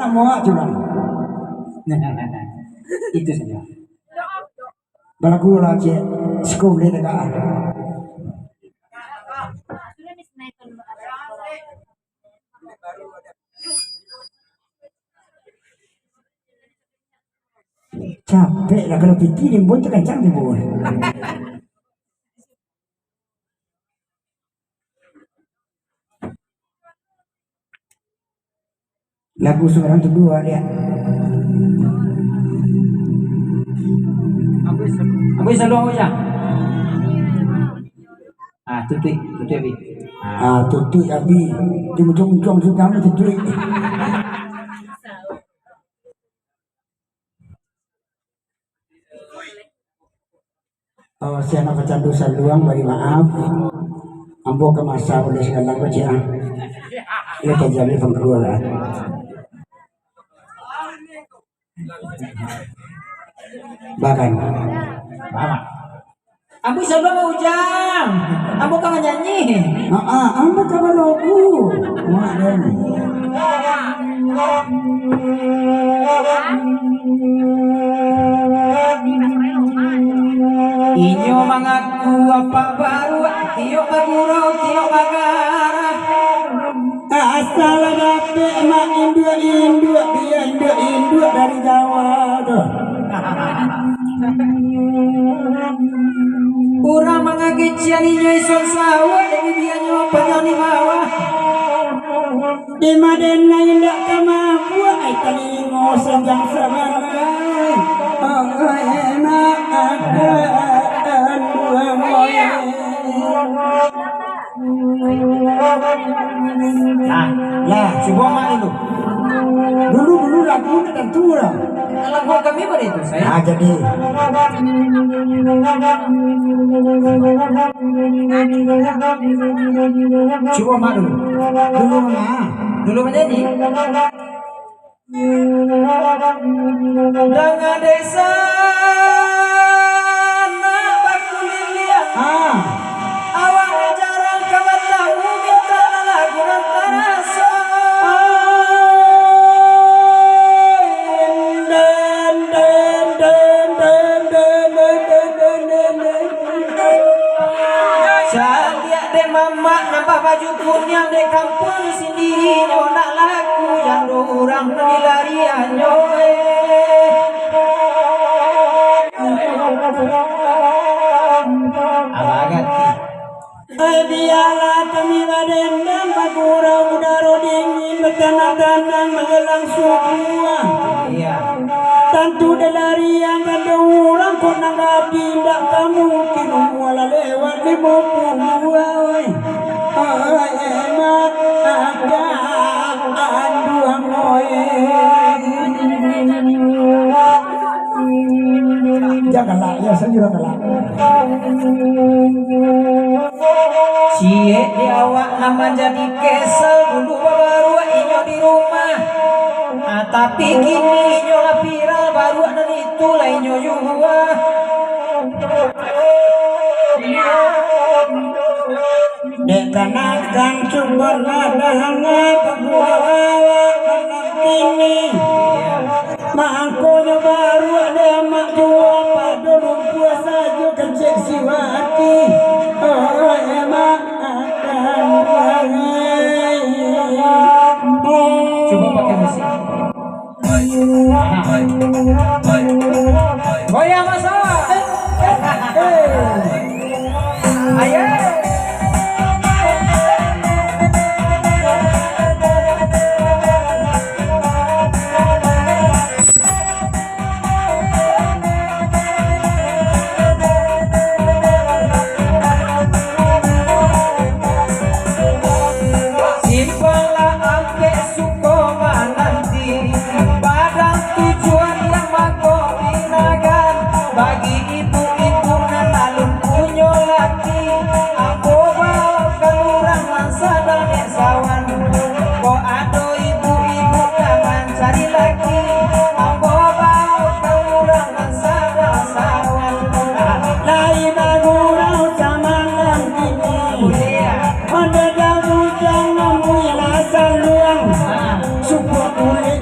nak mau curang. Itu saja. Balaku lagi sekolah dekat. Capek lah kalau pikirin pun tu kencang tu pun. Lagu seorang tu dua dia. Apa selalu aku ya? Tutui abi. Tutui abi. Jom sudah ni tutui. Saya nak baca dosa luang beri maaf. Ambo ke masa oleh segala baca. Ia terjadi pengkeluaran. Bahkan Ambo selalu mau ujang. Ambo kan nyanyi. Ambo kabar lagu. Inyo mengaku apa baru, tiyo bagurau, tiyo bagara. Asal dapet mak induk dia induk dari Jawa tuh. Urang mangagecian inyo ison sawa, dari dia nyo penyoni mawa. Di madena indak kamaku, ay talingo senjang sabanay. Enak akan lah, coba mak itu. Dulu lagu tentu lah. Lagu kami pada itu saya. Jadi. Coba mak dulu. Dulu menyanyi. Dengan desa nak bakulilia. Awak jarang kabar tahu minta lagu terasa. Cantik de mama nampak baju kunyang de kampung sendiri nak lagu yang orang lariannya. Biarlah kami badendang bagurau udara dingin bertanah-tanah menjelang subuh. Tentu delarian ada orang kau nak tidak kamu kini muala lewat di bopung buai. Enak akan dua moye. Janganlah ya sendiri lah. Cie di awak nama jadi kesel dulu baru inyo di rumah. Tapi kini inyo lah viral baru dan itu lah inyo juga. Dekanakan sumber nadahanga pagulawa anak kini. Mangkonya baru ada mak jua pada puasa juga cek siwati. Emak akan coba pakai musik. Goyang masa. Ayo.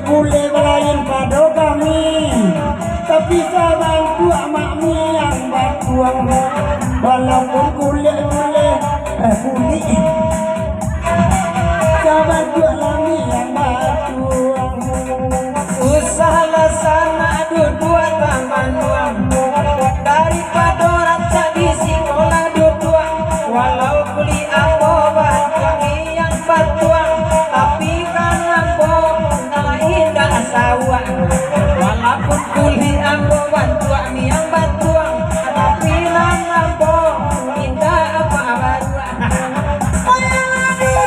Kule sawa walaupun kuli ambo bantuan yang bantuan tapi lambo indah apa barua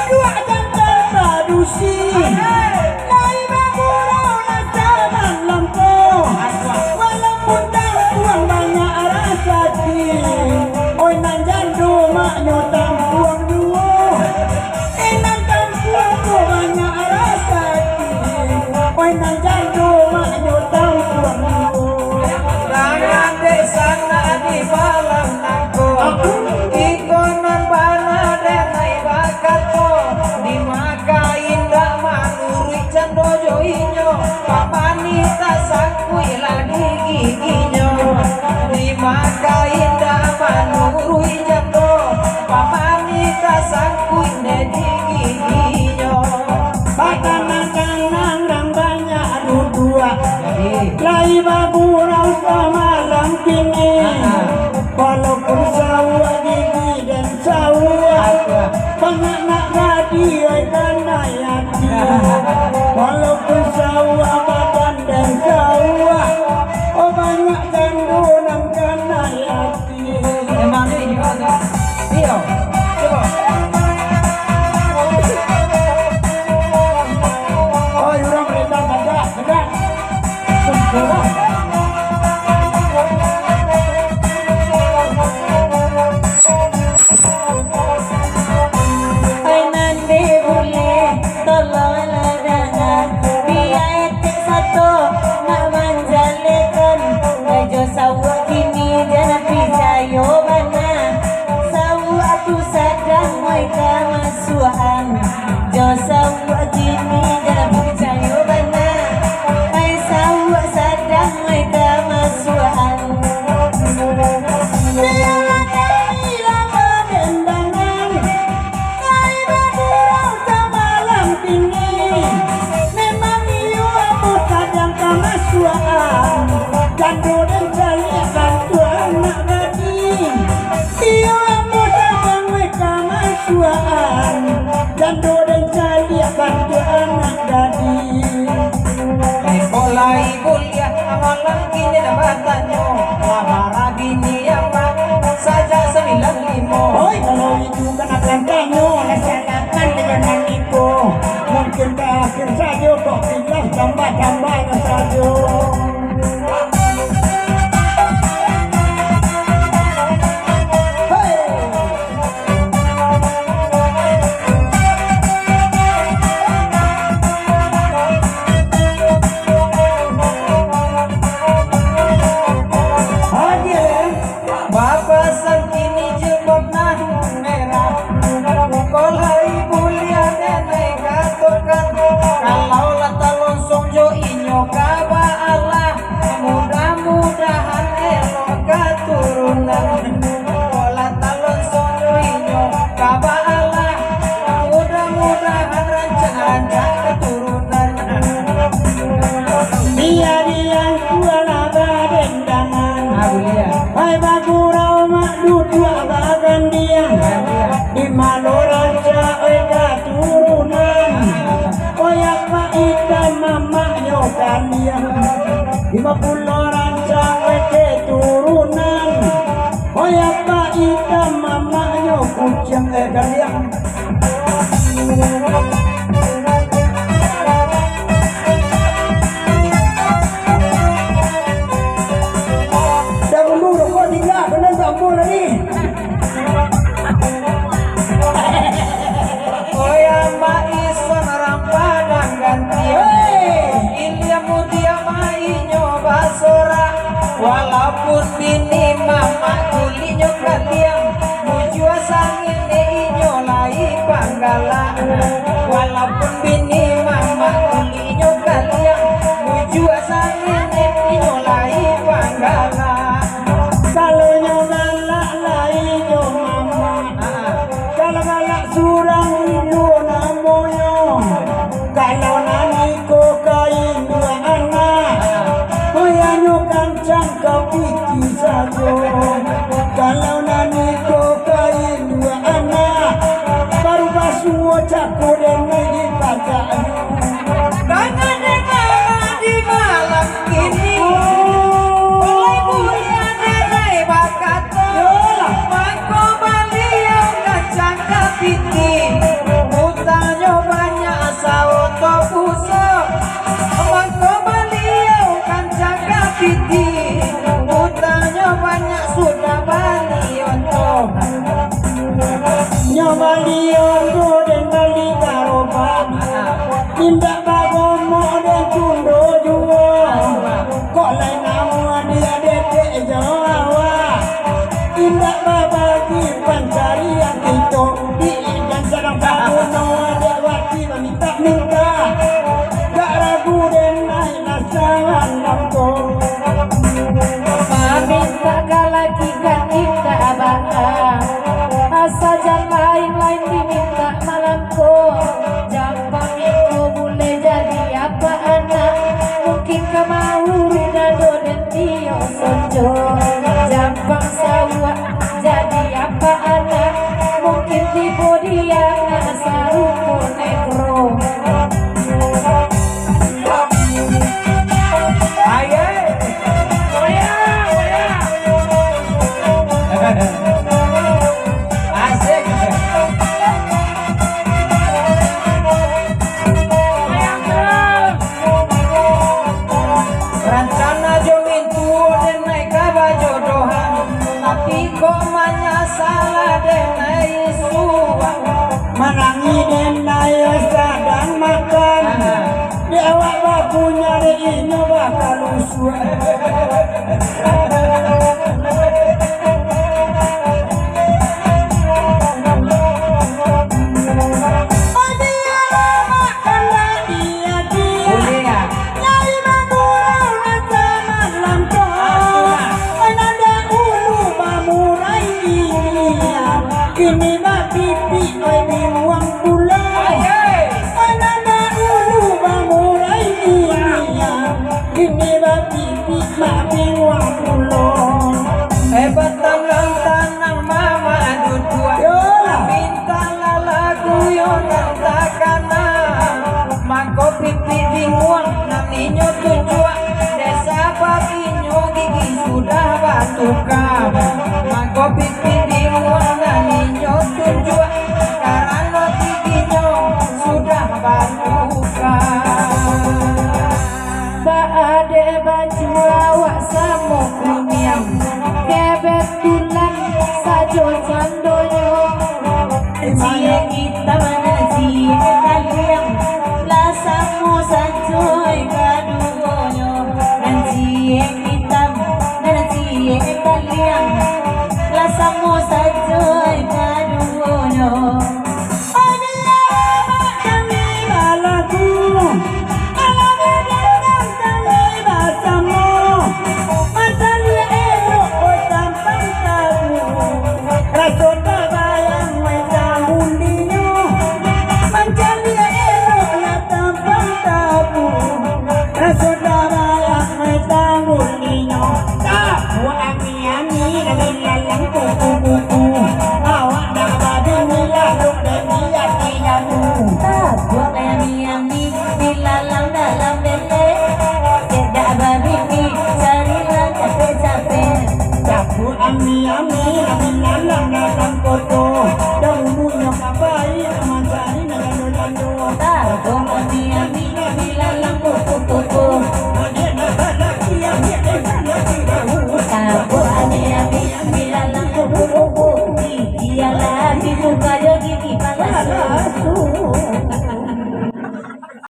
dua dan tersadusi lai bagurau nasaman lampu walaupun tampuang banyak rasati oi nan jandu maknyo tampuang duo nan tampuang ko banyak rasati oi nan jandu maknyo tampuang duo tangan desana di balang nangko ikonon bana denai bakato di maka indah manuri cando joinyo pamanita sakui lagi giginyo di maka indah manuri cando pamanita sakui nedi giginyo Bakanang rang banyak dua lai bagurau semalam kini walaupun sawa gigi dan sawa banyak nak radio karena yati walaupun sawa badan dan sawa oh banyak gandungan karena yati emang ini gimana? Iyo, coba. oh yurang mereka ada sempurna Jandu dan cari bantu anak gading iyo muda mereka masuaan jandu dan cari bantu anak gading Mulai kuliah amalan kini nabatanyo Lamara bini yang saja 95 oi kalau itu kan akan tanyo laksanakan dengan itu mungkin akhir saja kok pilih tambah-tambah saja Bapak sang kini jebok nah merah Kolai mulia nenek katokan Kalau lata lonsong jo inyo kaba Allah Mudah-mudahan elok keturunan Kalau lata lonsong jo inyo kaba Allah Mudah-mudahan rancang-rancang keturunan dia kuala badendangan hai bagurau mak dua bagan dia di maloraja ega turunan oyak pak ita mama nyokan dia 50 ranca ege turunan oyak pak ita mama nyokucang ega dia Walaupun bini mama kulinya kalian mujua sangin inyo lai panggala Walaupun bini mama kulinya kalian mujua sangin inyo lai panggala kalau nyogala lai nyo mama kalau galak surang inyo namoyo kalau naniko kain dua anak oyanyo kancang kapiki sajo kalau nani malion dan bali karoban tindak bagomo dan tundo juo kok lain nama dia detek jawa tindak babagi pancari yang itu di ikan sedang kabuno dewati minta gak ragu dan naik nasangan lampu Minta lagi kan kita bangga asa lain diminta malamku Jampang itu boleh jadi apa anak mungkin kemau rinado dan tio sojo Jampang sawa jadi apa anak mungkin tipe dia asa ruko negro Asik. Rencana jomin tuh dan naik kabar jodohan, tapi kok manya salah dan naik suwa. menangi dan naik sadang makan dewa bakunya ini bakal usul Boleh ya? Kini mah pipi oi biwang pula ananda ulu bamurai dia kini mah pipi